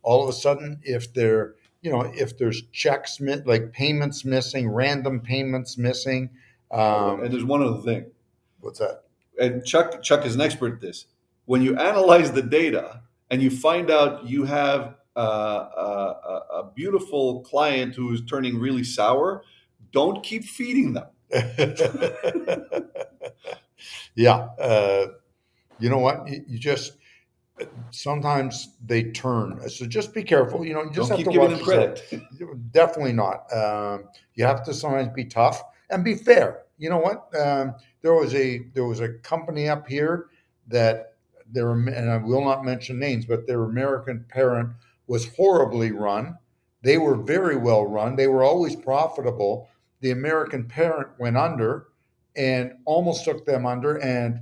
All of a sudden, if there's checks, like payments missing, random payments missing. And there's one other thing. What's that? And Chuck is an expert at this. When you analyze the data and you find out you have a beautiful client who is turning really sour, don't keep feeding them. Yeah. You know what? You just sometimes they turn. So just be careful. You just don't have keep to giving watch them credit. Definitely not. You have to sometimes be tough and be fair. You know what? There was a company up here that and I will not mention names, but their American parent was horribly run. They were very well run. They were always profitable. The American parent went under and almost took them under, and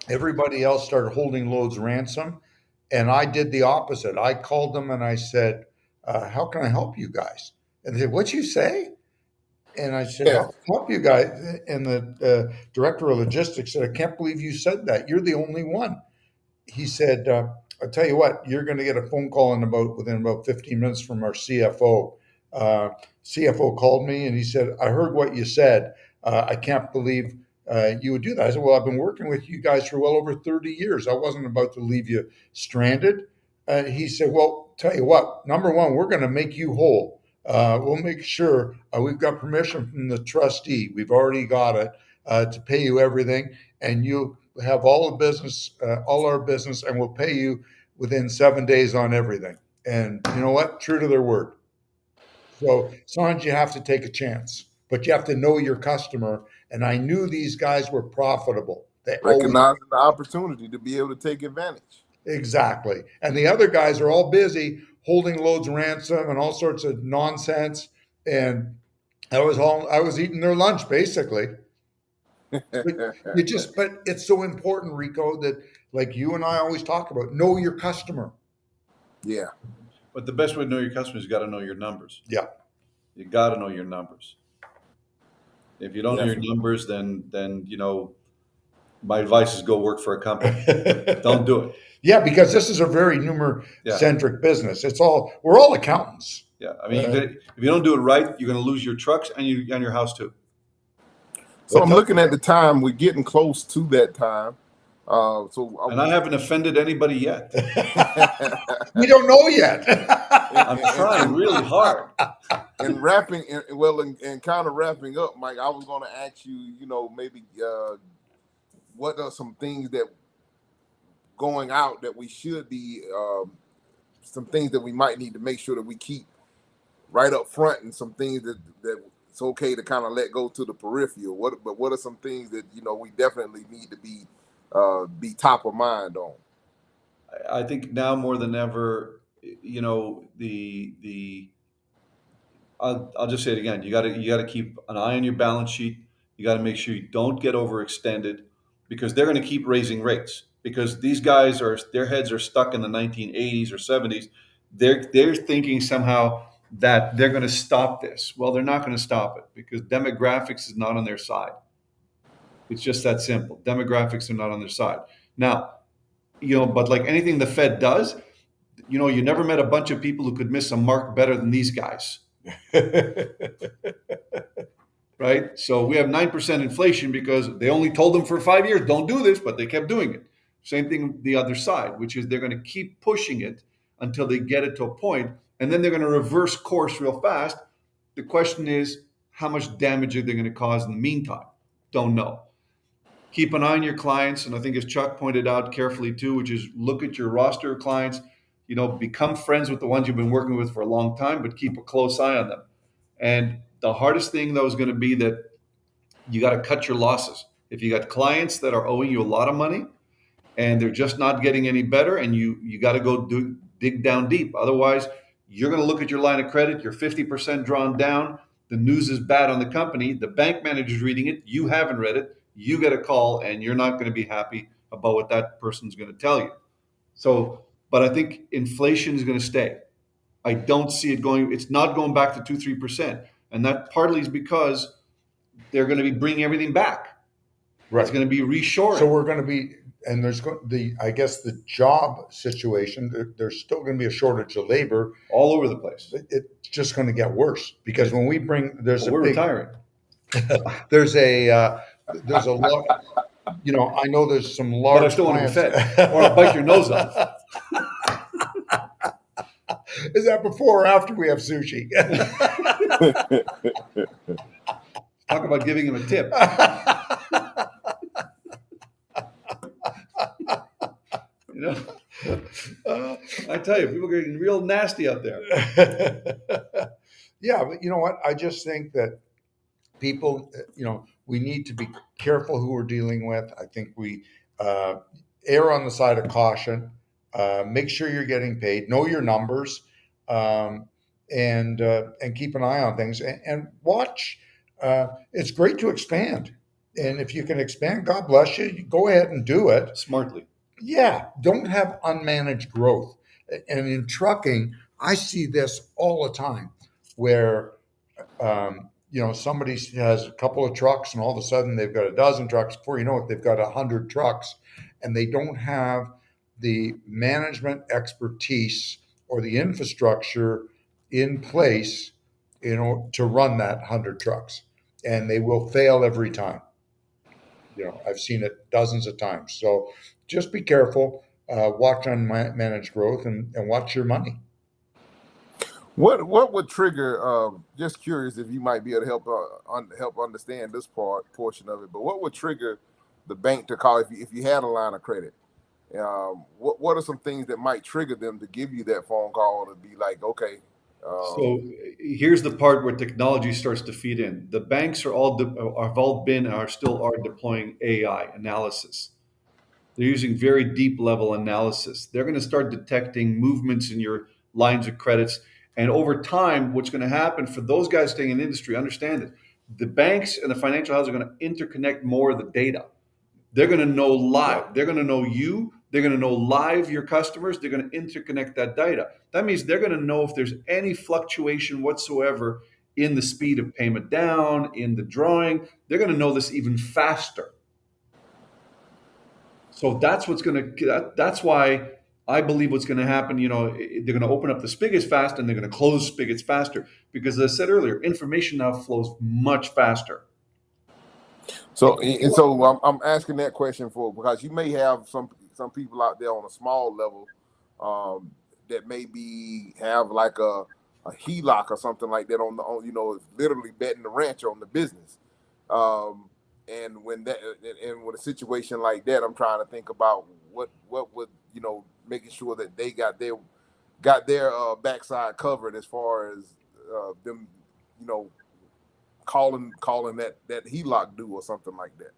everybody else started holding loads ransom. And I did the opposite. I called them and I said, how can I help you guys? And they said, what'd you say? And I said, Yeah. help you guys. And the director of logistics said, I can't believe you said that. You're the only one. He said, I'll tell you what, you're going to get a phone call within about 15 minutes from our CFO. CFO called me and he said, I heard what you said. I can't believe you would do that. I said, well, I've been working with you guys for well over 30 years. I wasn't about to leave you stranded. He said, well, tell you what, number one, we're going to make you whole. We'll make sure we've got permission from the trustee. We've already got it to pay you everything. And you have all our business, and we'll pay you within 7 days on everything. And you know what? True to their word. So sometimes you have to take a chance, but you have to know your customer. And I knew these guys were profitable. They Recognizing the opportunity to be able to take advantage. Exactly. And the other guys are all busy holding loads ransom and all sorts of nonsense. And I was eating their lunch basically. But but it's so important, Rico, that like you and I always talk about, know your customer. Yeah. But the best way to know your customers, you got to know your numbers. Yeah. You got to know your numbers. If you don't know your Definitely. numbers, then my advice is go work for a company. Don't do it. Yeah, because this is a very Yeah, numer-centric business. We're all accountants. yeah. I mean, if you don't do it right, you're going to lose your trucks and your house too. So I'm looking at the time. We're getting close to that time. And I haven't offended anybody yet. We don't know yet. I'm trying really hard. And wrapping, and kind of wrapping up, Mike, I was going to ask you, maybe what are some things that going out that we should be, some things that we might need to make sure that we keep right up front, and some things that it's okay to kind of let go to the peripheral. What are some things that we definitely need to be top of mind on? I think now more than ever, I'll just say it again. You got to keep an eye on your balance sheet. You got to make sure you don't get overextended, because they're going to keep raising rates, because these guys their heads are stuck in the 1980s or 70s. They're thinking somehow that they're going to stop this. Well, they're not going to stop it, because demographics is not on their side. It's just that simple. Demographics are not on their side. Now, but like anything the Fed does, you never met a bunch of people who could miss a mark better than these guys. Right? So we have 9% inflation because they only told them for 5 years, don't do this, but they kept doing it. Same thing the other side, which is they're going to keep pushing it until they get it to a point, and then they're going to reverse course real fast. The question is, how much damage are they going to cause in the meantime? Don't know. Keep an eye on your clients, and I think as Chuck pointed out carefully too, which is look at your roster of clients, become friends with the ones you've been working with for a long time, but keep a close eye on them. And the hardest thing, though, is going to be that you got to cut your losses. If you got clients that are owing you a lot of money and they're just not getting any better, and you got to go dig down deep. Otherwise, you're going to look at your line of credit, you're 50% drawn down, the news is bad on the company, the bank manager's reading it, you haven't read it, you get a call, and you're not going to be happy about what that person's going to tell you. So, but I think inflation is going to stay. I don't see it's not going back to 2-3%. And that partly is because they're going to be bringing everything back. Right. It's going to be reshoring. So we're going to be, and I guess the job situation, there's still going to be a shortage of labor. All over the place. It's just going to get worse, because when we bring, we're retiring. There's a lot, I know there's some large. But I still want to be fed, or I'll bite your nose off. Is that before or after we have sushi? Talk about giving him a tip. I tell you, people are getting real nasty out there. Yeah, but you know what? I just think that people, we need to be careful who we're dealing with. I think we err on the side of caution. Make sure you're getting paid. Know your numbers, and keep an eye on things, and watch. It's great to expand, and if you can expand, God bless you. Go ahead and do it Smartly. Yeah, don't have unmanaged growth. And in trucking, I see this all the time, where somebody has a couple of trucks, and all of a sudden they've got a dozen trucks. Before you know it, they've got 100 trucks, and they don't have the management expertise or the infrastructure in place, to run that 100 trucks, and they will fail every time. I've seen it dozens of times. So just be careful, watch unmanaged growth, and watch your money. What would trigger? Just curious if you might be able to help understand this portion of it. But what would trigger the bank to call if you had a line of credit? What are some things that might trigger them to give you that phone call to be like, okay? So here's the part where technology starts to feed in. The banks are still deploying AI analysis. They're using very deep level analysis. They're going to start detecting movements in your lines of credits. And over time, what's going to happen for those guys staying in the industry, understand it. The banks and the financial houses are going to interconnect more of the data. They're going to know live. They're going to know you. They're going to know live your customers. They're going to interconnect that data. That means they're going to know if there's any fluctuation whatsoever in the speed of payment down, in the drawing. They're going to know this even faster. So that's what's going to. That's why I believe what's going to happen. They're going to open up the spigots fast, and they're going to close spigots faster because, as I said earlier, information now flows much faster. So I'm asking that question because you may have some people out there on a small level that maybe have like a HELOC or something like that on literally betting the ranch on the business. And when with a situation like that, I'm trying to think about what would making sure that they got their backside covered as far as them calling that HELOC due or something like that.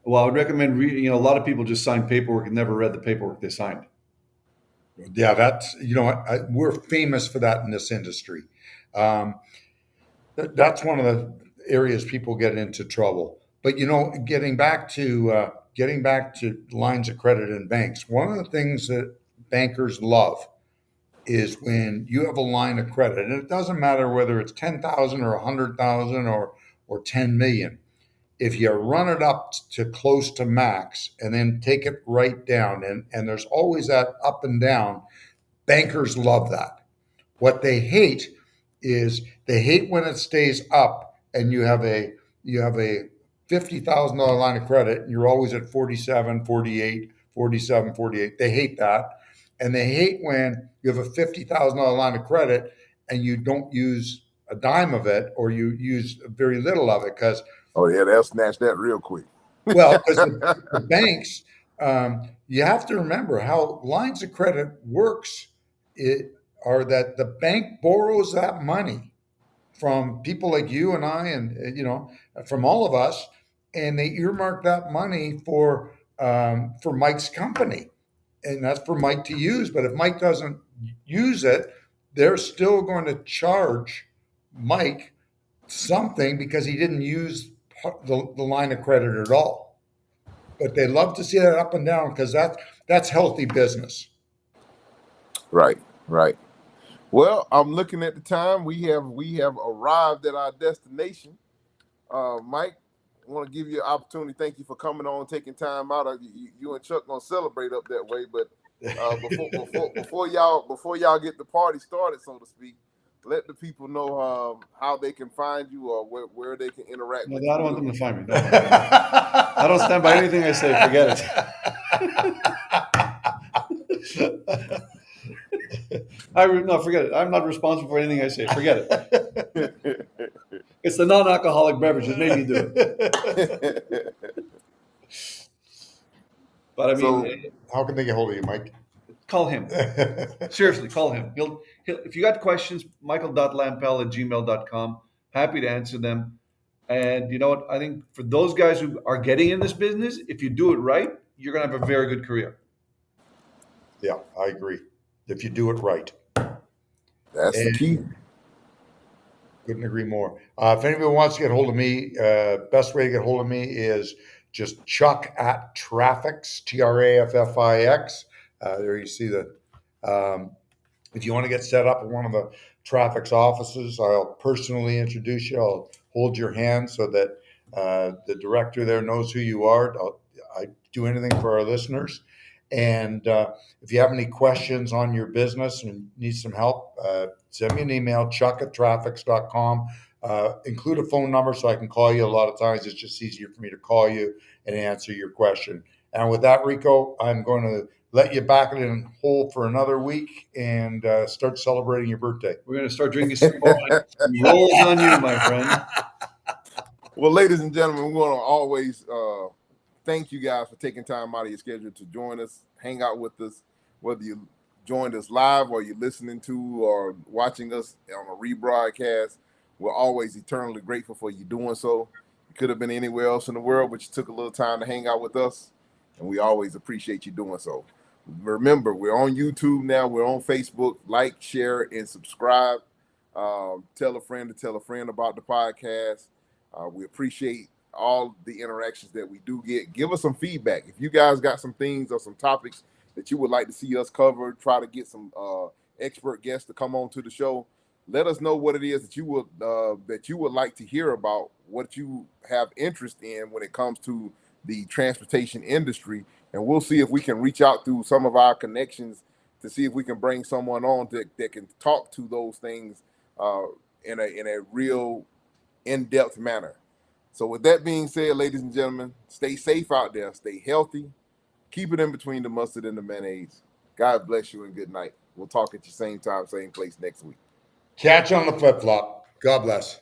Well, I would recommend reading. A lot of people just sign paperwork and never read the paperwork they signed. Yeah, that's we're famous for that in this industry. That's one of the areas people get into trouble. But getting back to lines of credit and banks, one of the things that bankers love is when you have a line of credit, and it doesn't matter whether it's 10,000 or 100,000 or 10 million. If you run it up to close to max and then take it right down, and there's always that up and down, bankers love that. What they hate is they hate when it stays up and you have a $50,000 line of credit and you're always at 47, 48, 47, 48. They hate that. And they hate when you have a $50,000 line of credit and you don't use a dime of it, or you use very little of it because they'll snatch that real quick. Well, because the banks, you have to remember how lines of credit works. Are that the bank borrows that money from people like you and I, and from all of us, and they earmark that money for Mike's company, and that's for Mike to use. But if Mike doesn't use it, they're still going to charge Mike something because he didn't use the line of credit at all. But they love to see that up and down because that's healthy business. Right. Well, I'm looking at the time. We have arrived at our destination. Mike, I want to give you an opportunity. Thank you for coming on, taking time out. You and Chuck gonna celebrate up that way, but before y'all get the party started, so to speak, let the people know how they can find you or where they can interact with you. I don't want them to find me. I don't stand by anything I say. Forget it. Forget it. I'm not responsible for anything I say. Forget it. It's the non-alcoholic beverages made me do it. But I mean, how can they get hold of you, Mike? Call him. Seriously, call him. He'll if you got questions, michael.lampel@gmail.com. Happy to answer them. And you know what? I think for those guys who are getting in this business, if you do it right, you're going to have a very good career. Yeah, I agree. If you do it right. That's the key. Couldn't agree more. If anybody wants to get hold of me, best way to get hold of me is just Chuck at Traffix, Traffix. There you see the. If you want to get set up at one of the Traffix offices, I'll personally introduce you. I'll hold your hand so that the director there knows who you are. I do anything for our listeners. And if you have any questions on your business and need some help, send me an email, chuck@traffix.com. Include a phone number so I can call you. A lot of times it's just easier for me to call you and answer your question. And with that, Rico, I'm going to let you back it in whole for another week and start celebrating your birthday. We're going to start drinking some more. Rolls on you, my friend. Well, ladies and gentlemen, we want to always thank you guys for taking time out of your schedule to join us, hang out with us, whether you joined us live or you're listening to or watching us on a rebroadcast. We're always eternally grateful for you doing so. You could have been anywhere else in the world, but you took a little time to hang out with us. and we always appreciate you doing so. Remember, we're on YouTube now. We're on Facebook. Like, share, and subscribe. Tell a friend to tell a friend about the podcast. We appreciate all the interactions that we do get. Give us some feedback. If you guys got some things or some topics that you would like to see us cover, try to get some expert guests to come on to the show. Let us know what it is that you would like to hear about, what you have interest in when it comes to the transportation industry, and we'll see if we can reach out through some of our connections to see if we can bring someone on that can talk to those things in a real in-depth manner. So with that being said, ladies and gentlemen, stay safe out there, stay healthy, keep it in between the mustard and the mayonnaise. God bless you and good night. We'll talk at the same time, same place next week. Catch on the flip-flop. God bless.